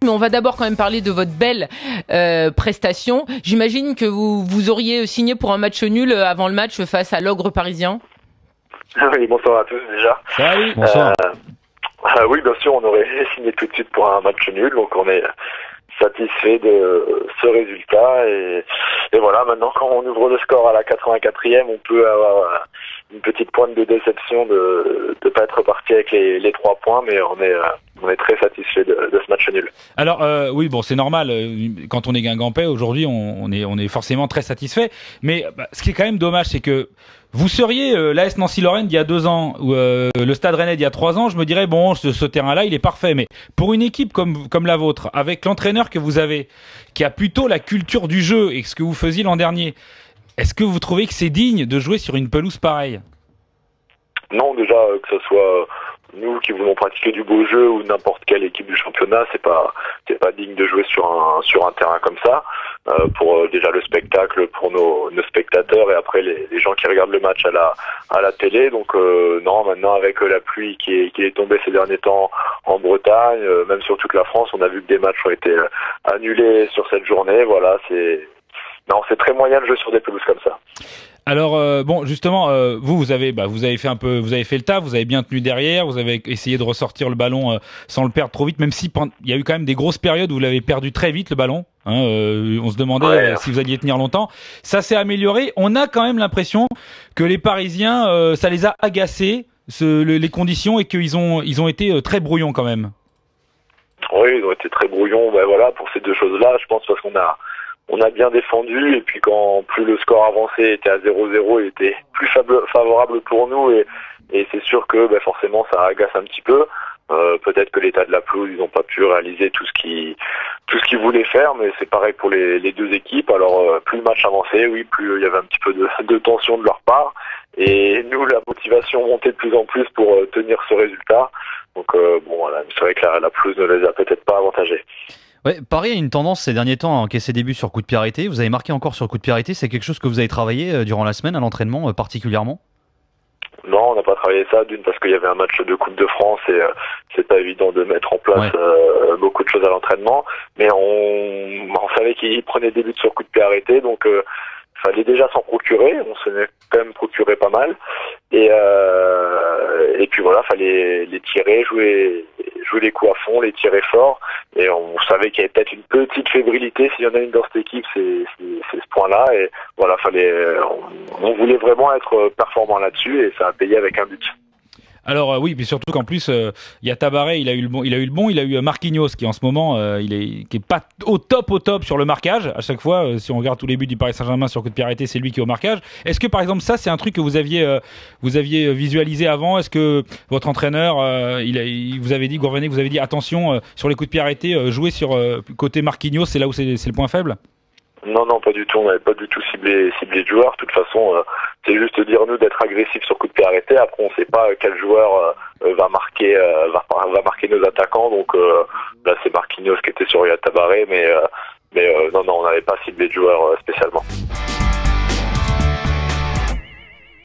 mais on va d'abord quand même parler de votre belle prestation. J'imagine que vous auriez signé pour un match nul avant le match face à l'Ogre parisien. Oui, bonsoir à tous déjà. Salut. Bonsoir. Oui, bien sûr, on aurait signé tout de suite pour un match nul, donc on est satisfait de ce résultat et voilà, maintenant quand on ouvre le score à la 84e, on peut avoir une petite pointe de déception de pas être reparti avec les 3 points, mais on est très satisfait de ce match nul. Alors oui, bon, c'est normal, quand on est guingampais aujourd'hui, on est forcément très satisfait, mais ce qui est quand même dommage, c'est que vous seriez l'AS Nancy-Lorraine d'il y a 2 ans ou le Stade Rennais d'il y a 3 ans, je me dirais bon, ce terrain-là, il est parfait. Mais pour une équipe comme la vôtre, avec l'entraîneur que vous avez, qui a plutôt la culture du jeu et ce que vous faisiez l'an dernier, est-ce que vous trouvez que c'est digne de jouer sur une pelouse pareille? Non, déjà que ce soit nous qui voulons pratiquer du beau jeu ou n'importe quelle équipe du championnat, c'est pas digne de jouer sur un terrain comme ça. Pour déjà le spectacle, pour nos spectateurs et après les gens qui regardent le match à la télé. Donc non, maintenant avec la pluie qui est tombée ces derniers temps en Bretagne, même sur toute la France, on a vu que des matchs ont été annulés sur cette journée. Voilà, c'est très moyen de jouer sur des pelouses comme ça. Alors bon, justement, vous avez fait le taf, vous avez bien tenu derrière, vous avez essayé de ressortir le ballon sans le perdre trop vite, même si il y a eu quand même des grosses périodes où vous l'avez perdu très vite le ballon. On se demandait si vous alliez tenir longtemps. Ça s'est amélioré. On a quand même l'impression que les Parisiens, ça les a agacés les conditions et qu'ils ont été très brouillons quand même. Oui, ils ont été très brouillons. Ben voilà, pour ces 2 choses-là, je pense parce qu'on a bien défendu et puis quand plus le score avançait était à 0-0, il était plus favorable pour nous et c'est sûr que forcément ça agace un petit peu. Peut-être que l'état de la pelouse, ils n'ont pas pu réaliser tout ce qu'ils voulaient faire, mais c'est pareil pour les 2 équipes. Alors plus le match avançait, oui, plus il y avait un petit peu de tension de leur part et nous la motivation montait de plus en plus pour tenir ce résultat. Donc bon voilà, c'est vrai que la pelouse ne les a peut-être pas avantagés. Ouais, Paris a une tendance ces derniers temps à encaisser des buts sur coup de pied arrêté. Vous avez marqué encore sur coup de pied arrêté. C'est quelque chose que vous avez travaillé durant la semaine à l'entraînement particulièrement? Non, on n'a pas travaillé ça, d'une parce qu'il y avait un match de Coupe de France et c'est pas évident de mettre en place beaucoup de choses à l'entraînement. Mais on savait qu'ils prenaient des buts sur coup de pied arrêté, donc fallait déjà s'en procurer. On s'en est quand même procuré pas mal. Et puis voilà, fallait les tirer, jouer les coups à fond, les tirer fort. Et on savait qu'il y avait peut-être une petite fébrilité. S'il y en a une dans cette équipe, c'est ce point-là. Et voilà, on voulait vraiment être performant là-dessus et ça a payé avec un but. Alors oui, mais surtout qu'en plus il y a Tabaré, il a eu Marquinhos qui en ce moment qui est pas au top sur le marquage. À chaque fois, si on regarde tous les buts du Paris Saint-Germain sur coup de pied arrêté, c'est lui qui est au marquage. Est-ce que par exemple ça c'est un truc que vous aviez visualisé avant? Est-ce que votre entraîneur Gourvenec vous avait dit attention sur les coups de pied arrêtés, jouer sur côté Marquinhos, c'est là où c'est le point faible? Non, pas du tout. On n'avait pas du tout ciblé de joueurs. De toute façon, c'est juste dire nous d'être agressifs sur coup de pied arrêté. Après, on ne sait pas quel joueur va marquer nos attaquants. Donc là, c'est Marquinhos qui était sur Riyad Tabaré, mais non, on n'avait pas ciblé de joueurs spécialement.